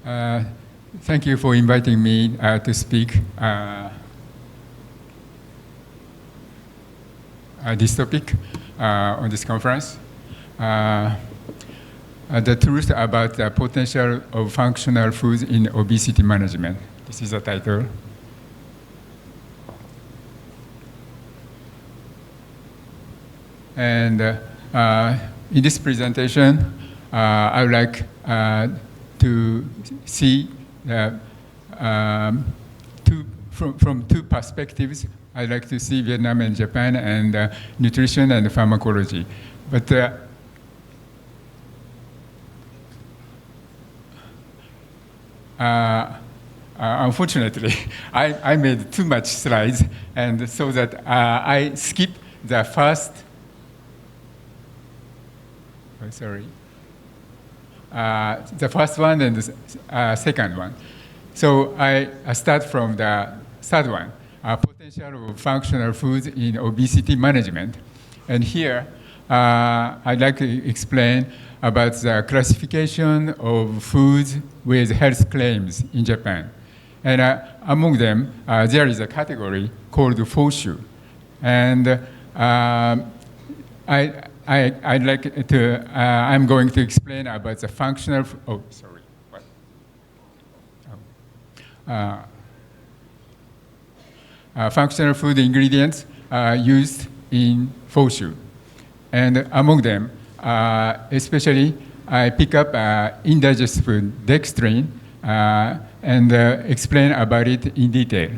Uh, Thank you for inviting me to speak this topic on this conference. The truth about the potential of functional foods in obesity management. This is the title. And in this presentation, I would like to see from two perspectives. I'd like to see Vietnam and Japan and nutrition and pharmacology. But unfortunately, I made too much slides, and so that I skip the first. Oh, sorry. The first one and the second one. So I start from the third one, potential of functional foods in obesity management. And here, I'd like to explain about the classification of foods with health claims in Japan. And among them, there is a category called FOSHU. And I'd like to, I'm going to explain about the functional, oh, sorry, what? Functional food ingredients used in FOSHU. And among them, especially, I pick up indigestible dextrine and explain about it in detail.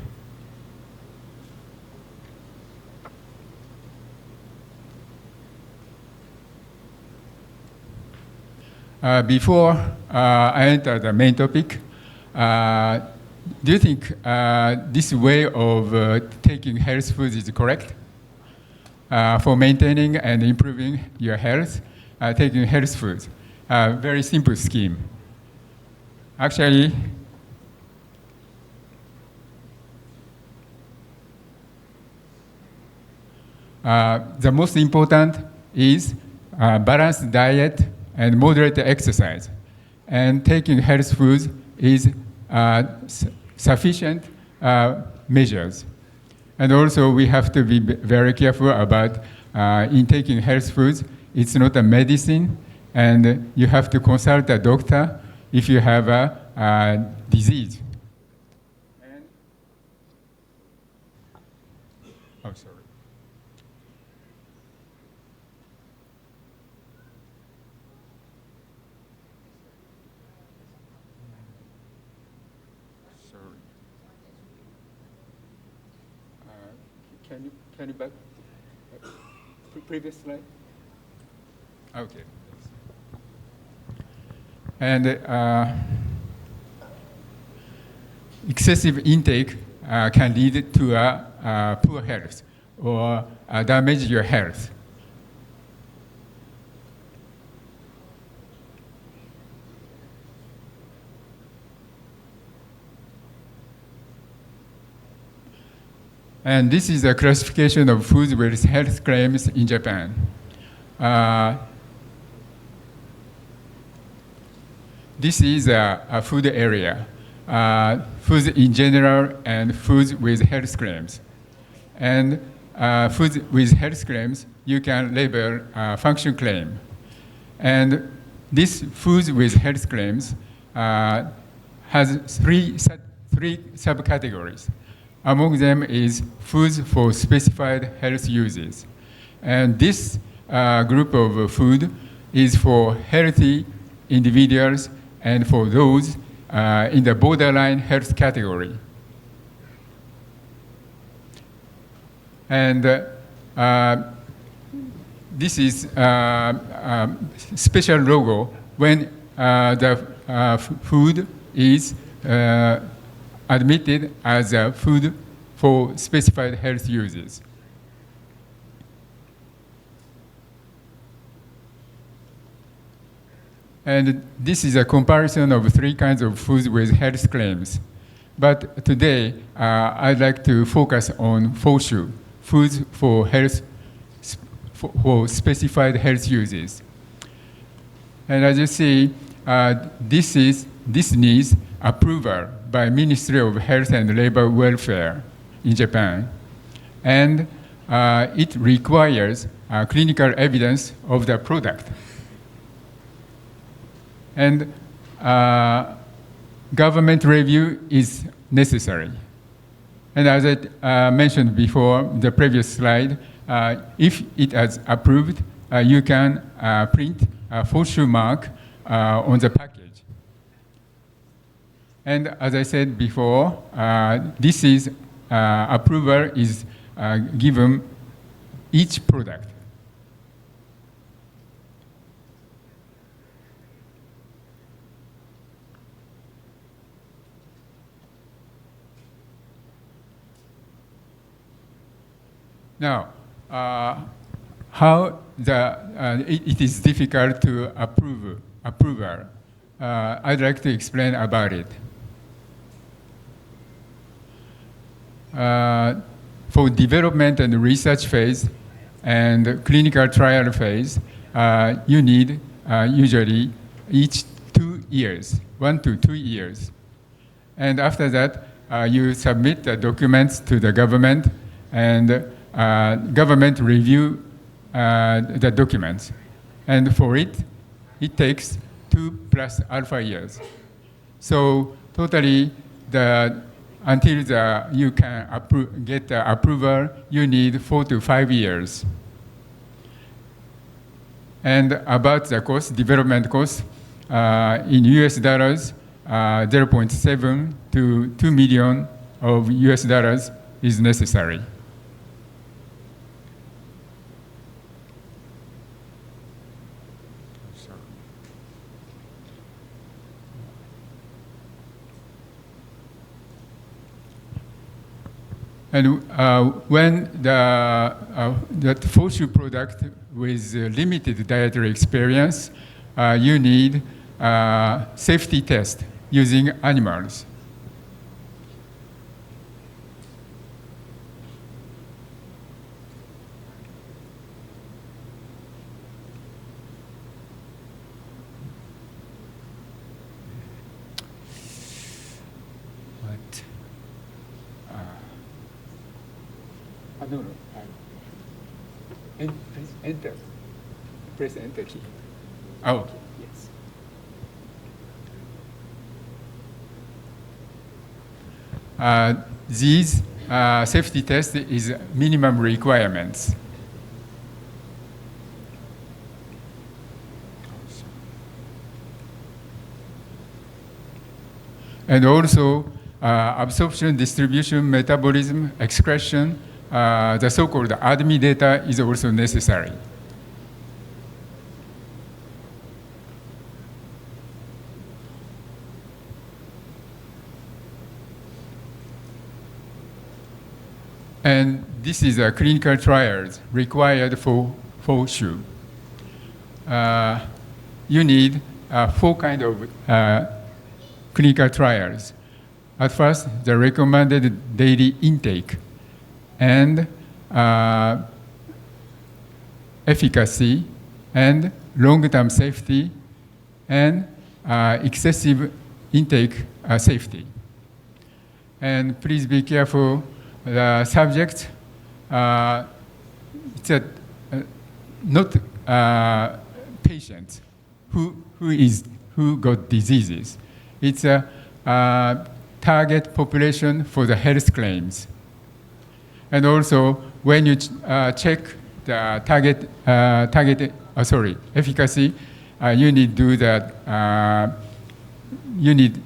Before I enter the main topic, do you think this way of taking health foods is correct? For maintaining and improving your health, taking health foods. Very simple scheme. Actually, the most important is balanced diet and moderate exercise. And taking health foods is sufficient measures. And also we have to be very careful about in taking health foods, it's not a medicine, and you have to consult a doctor if you have a disease. And, oh, sorry. Can you back? Previous slide? Okay. And excessive intake can lead to poor health or damage your health. And this is a classification of foods with health claims in Japan. This is a food area, foods in general and foods with health claims. And foods with health claims, you can label function claim. And this foods with health claims has three subcategories. Among them is foods for specified health uses. And this group of food is for healthy individuals and for those in the borderline health category. And this is a special logo when the food is admitted as a food for specified health uses. And this is a comparison of three kinds of foods with health claims. But today, I'd like to focus on FOSHU, foods for health, for specified health uses. And as you see, this is this needs approval by Ministry of Health and Labor Welfare in Japan. And it requires clinical evidence of the product. And government review is necessary. And as I mentioned before, the previous slide, if it is approved, you can print a Foshu mark on the package. And as I said before, this is approval is given each product. Now, how it is difficult to approval. I'd like to explain about it. For development and research phase and clinical trial phase, you need usually each 2 years, 1 to 2 years. And after that, you submit the documents to the government, and government review the documents. And for it, it takes 2 plus alpha years. So totally, until you can get the approval, you need 4 to 5 years. And about the cost, development cost, in US dollars, 0.7 to 2 million of US dollars is necessary. And when that Foshu product with limited dietary experience, you need safety test using animals. No. Please enter. Press enter key. Oh, okay. Yes. These safety tests is minimum requirements. And also absorption, distribution, metabolism, excretion, the so-called ADME data is also necessary. And this is a clinical trials required for Foshu. You need 4 kinds of clinical trials. At first, the recommended daily intake and efficacy and long-term safety and excessive intake safety. And please be careful, the subject, it's not patients who got diseases. It's a target population for the health claims. And also, when you check the efficacy, you need to do that. You need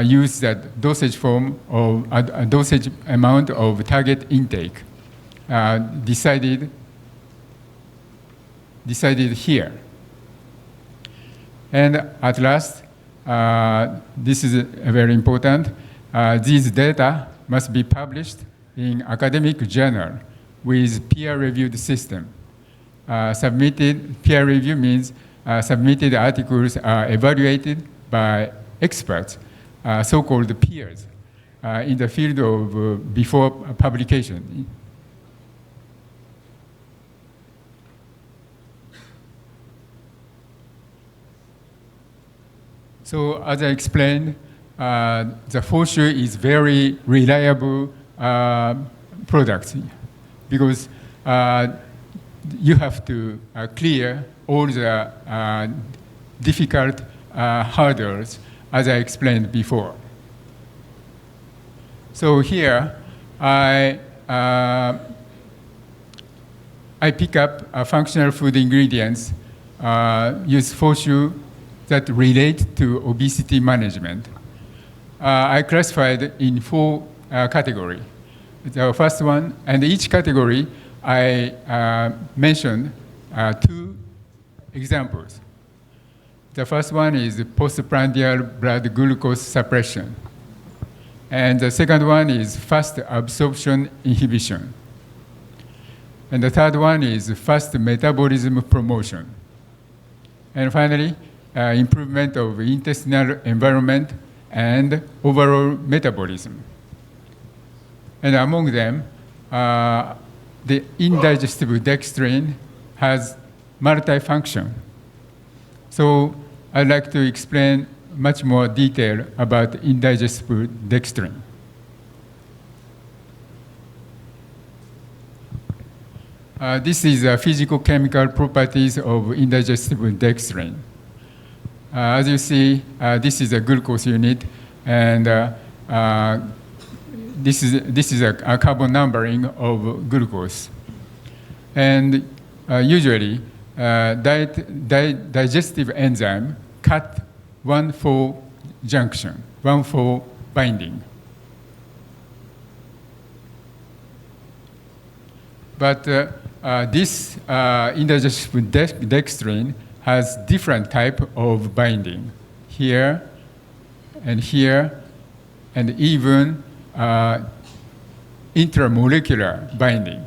use that dosage form of a dosage amount of target intake decided here. And at last, this is very important. These data must be published in academic journal with peer-reviewed system. Peer review means submitted articles are evaluated by experts, so-called peers, in the field of before publication. So as I explained, the Foshu is very reliable product because you have to clear all the difficult hurdles as I explained before. So here I pick up functional food ingredients, use Foshu that relate to obesity management. I classified in 4 categories. The first one, and each category I mentioned 2 examples. The first one is postprandial blood glucose suppression. And the second one is fast absorption inhibition. And the third one is fast metabolism promotion. And finally, improvement of intestinal environment and overall metabolism. And among them, the indigestible dextrin has multifunction. So I'd like to explain much more detail about indigestible dextrin. This is physical chemical properties of indigestible dextrin. As you see, this is a glucose unit, and this is a carbon numbering of glucose. And usually, digestive enzyme cut 1,4 junction, 1,4 binding. But this indigestible dextrin has different type of binding, here, and even intramolecular binding.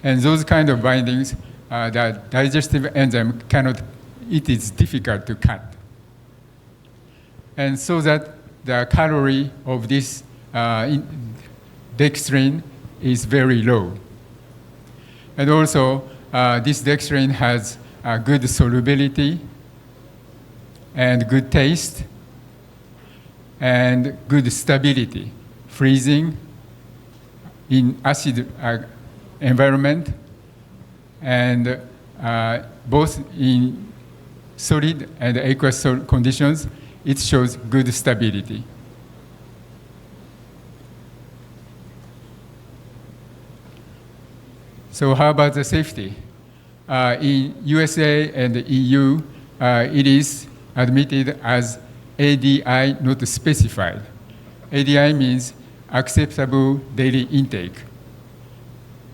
And those kind of bindings, the digestive enzyme cannot, it is difficult to cut. And so that the calorie of this dextrin is very low. And also, this dextrin has good solubility and good taste and good stability, freezing in acid environment, and both in solid and aqueous conditions, it shows good stability. So how about the safety? In USA and the EU, it is admitted as ADI not specified. ADI means acceptable daily intake.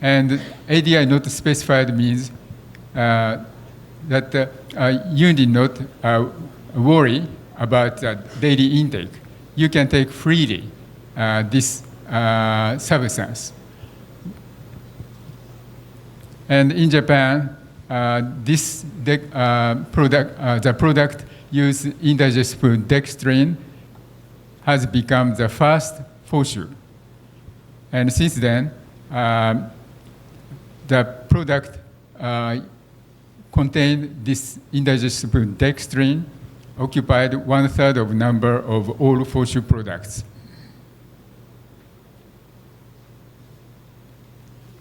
And ADI not specified means that you need not worry about daily intake. You can take freely this substance. And in Japan, the product used indigestible dextrin has become the first Foshu. And since then, the product contained this indigestible dextrin occupied 1/3 of number of all Foshu products.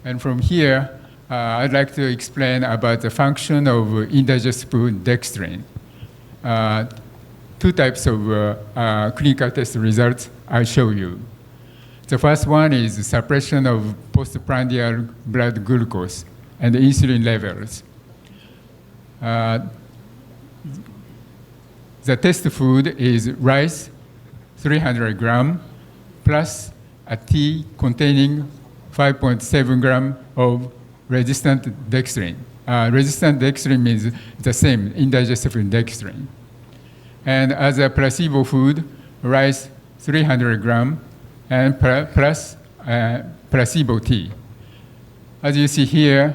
And from here, I'd like to explain about the function of indigestible dextrin. 2 types of clinical test results I'll show you. The first one is suppression of postprandial blood glucose and insulin levels. The test food is rice, 300 grams, plus a tea containing 5.7 grams of resistant dextrin. Resistant dextrin means the same, indigestible dextrin. And as a placebo food, rice 300 grams and plus placebo tea. As you see here,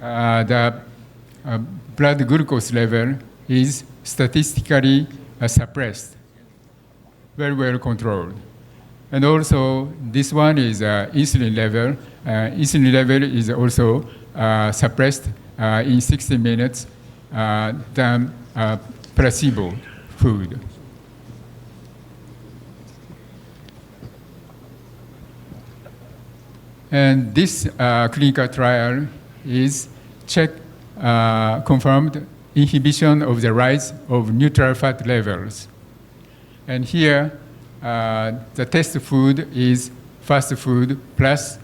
the blood glucose level is statistically suppressed, very well controlled. And also, this one is insulin level. Insulin level is also suppressed in 60 minutes than placebo food. And this clinical trial is confirmed inhibition of the rise of neutral fat levels. And here, the test food is fast food plus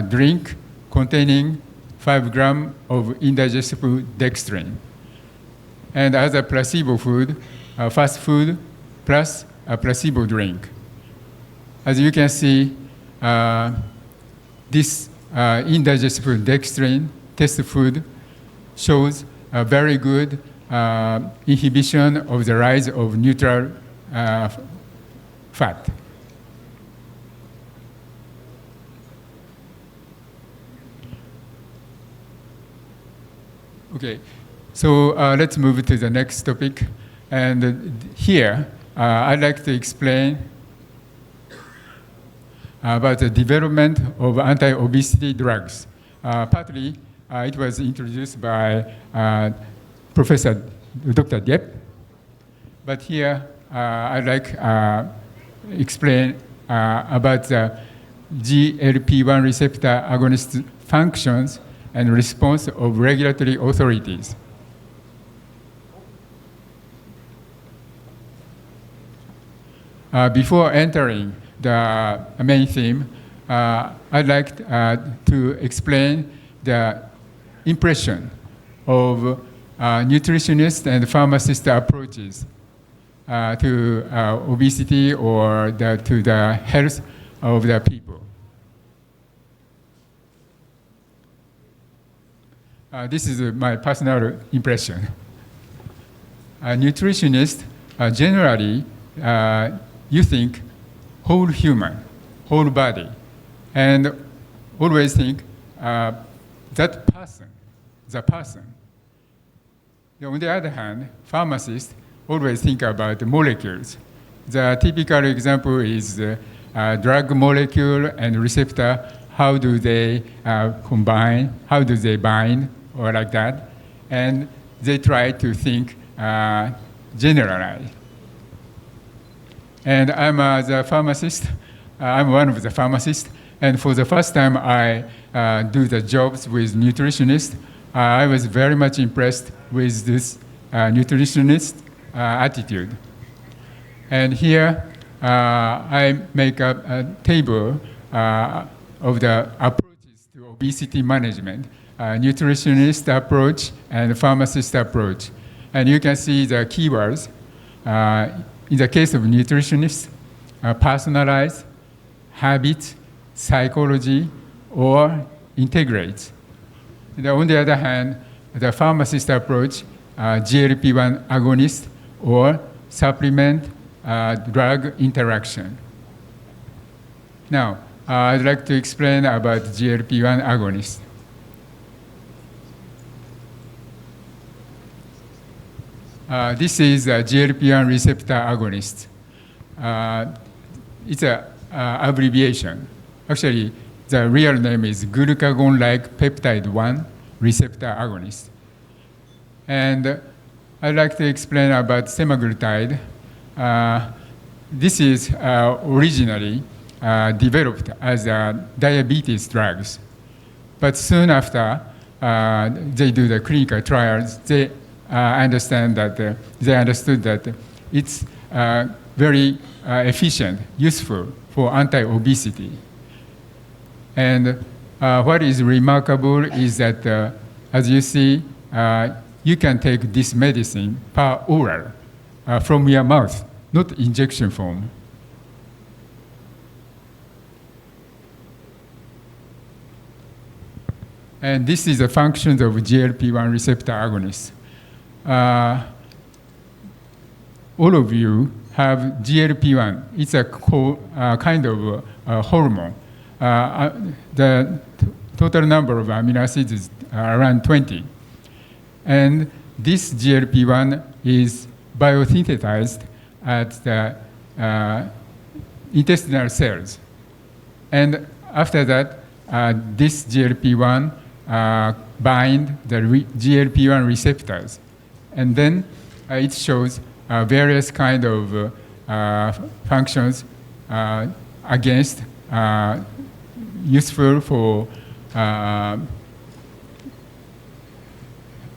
drink containing 5 grams of indigestible dextrin. And as a placebo food, fast food plus a placebo drink. As you can see, this indigestible dextrin test food shows a very good inhibition of the rise of neutral fat. Okay, so let's move to the next topic. And here, I'd like to explain about the development of anti-obesity drugs. Partly, it was introduced by Professor Dr. Diep, but here I'd like to explain about the GLP-1 receptor agonist functions and response of regulatory authorities. Before entering the main theme, I'd like to explain the impression of nutritionist and pharmacist approaches to obesity or to the health of the people. This is my personal impression. Nutritionists generally, you think whole human, whole body, and always think that person, the person. On the other hand, pharmacists always think about the molecules. The typical example is drug molecule and receptor. How do they combine? How do they bind? Or like that. And they try to think generally. And I'm the pharmacist. I'm one of the pharmacists. And for the first time I do the jobs with nutritionists, I was very much impressed with this nutritionist attitude. And here I make a table of the approaches to obesity management, nutritionist approach and pharmacist approach. And you can see the keywords. In the case of nutritionists, personalize, habit, psychology, or integrate. And on the other hand, the pharmacist approach, GLP-1 agonist or supplement drug interaction. Now, I'd like to explain about GLP-1 agonist. This is a GLP-1 receptor agonist. It's an abbreviation. Actually, the real name is glucagon-like peptide 1 receptor agonist. And I'd like to explain about semaglutide. This is originally developed as diabetes drugs. But soon after they do the clinical trials, they understood that it's very efficient, useful for anti-obesity. And what is remarkable is that, as you see, you can take this medicine per oral from your mouth, not injection form. And this is the functions of GLP-1 receptor agonists. All of you have GLP-1. It's a kind of hormone. The total number of amino acids is around 20. And this GLP-1 is biosynthesized at the intestinal cells. And after that, this GLP-1 bind the GLP-1 receptors. And then it shows various kind of functions against useful for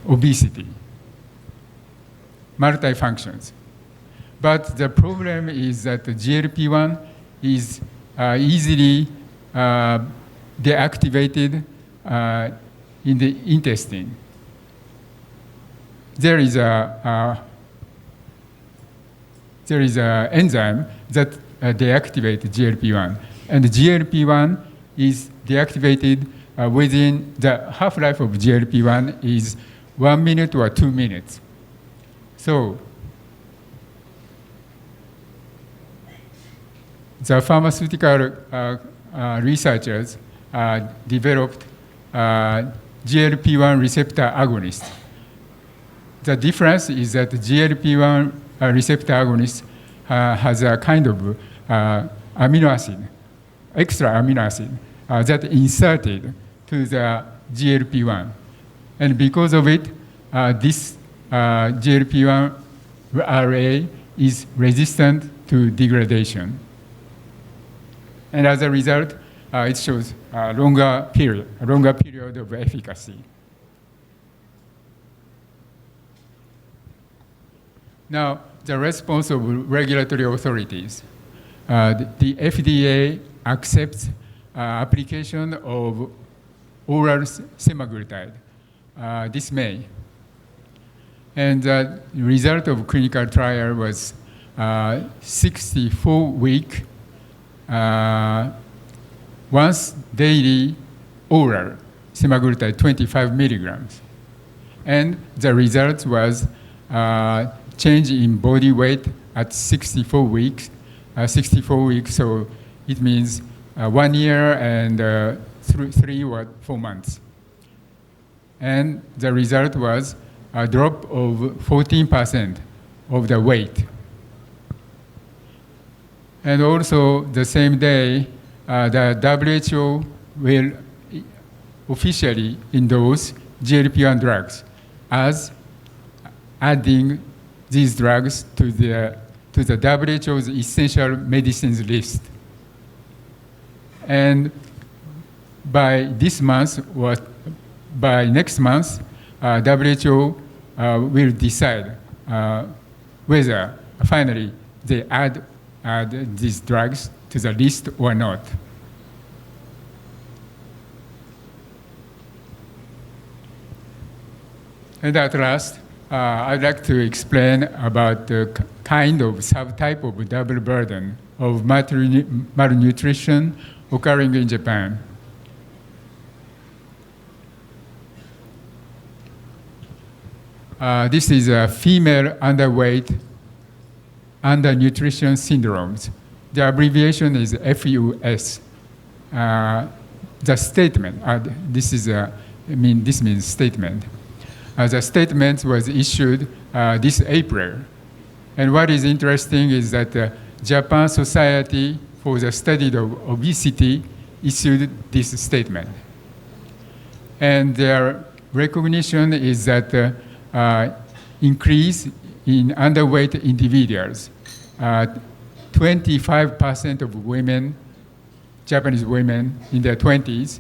obesity, multifunctions. But the problem is that the GLP-1 is easily deactivated in the intestine. There is a enzyme that deactivates GLP-1, and the GLP-1 is deactivated within the half-life of GLP-1 is 1 minute or 2 minutes. So the pharmaceutical researchers developed GLP-1 receptor agonist. The difference is that the GLP-1 receptor agonist has a kind of amino acid, extra amino acid, that inserted to the GLP-1. And because of it, this GLP-1 RA is resistant to degradation. And as a result, it shows a longer period of efficacy. Now, the response of regulatory authorities. The FDA accepts application of oral semaglutide this May. And the result of clinical trial was 64-week, once daily oral semaglutide 25 milligrams. And the result was change in body weight at 64 weeks. 64 weeks, so it means 1 year and 3 or 4 months. And the result was a drop of 14% of the weight. And also the same day, the WHO will officially endorse GLP-1 drugs as adding these drugs to the WHO's essential medicines list. And by this month or by next month, WHO will decide whether finally they add these drugs to the list or not. And at last, I'd like to explain about the kind of subtype of double burden of malnutrition occurring in Japan. This is a female underweight undernutrition syndromes. The abbreviation is FUS. The statement, this means statement. The statement was issued this April. And what is interesting is that the Japan Society for the Study of Obesity issued this statement. And their recognition is that increase in underweight individuals. 25% of women, Japanese women in their 20s,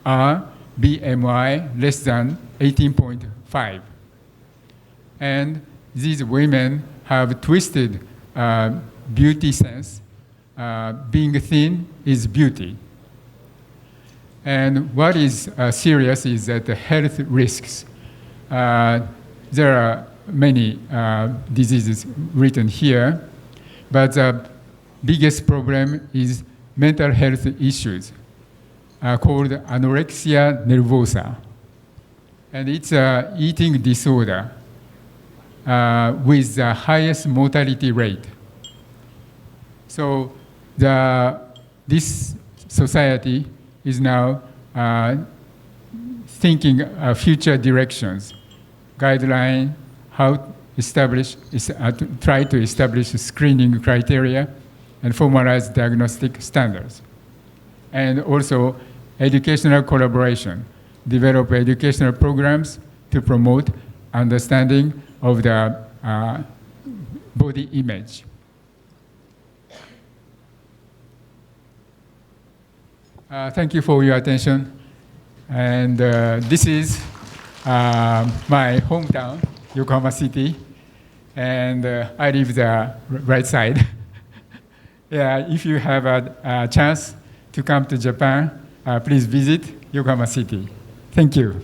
are BMI less than 18.5. And these women have twisted beauty sense. Being thin is beauty. And what is serious is that the health risks. There are many diseases written here, but the biggest problem is mental health issues called anorexia nervosa. And it's an eating disorder with the highest mortality rate. So this society is now thinking future directions, guideline, how try to establish screening criteria and formalize diagnostic standards. And also educational collaboration, develop educational programs to promote understanding of the body image. Thank you for your attention. And this is my hometown, Yokohama City. And I live the right side. Yeah, if you have a chance to come to Japan, please visit Yokohama City. Thank you.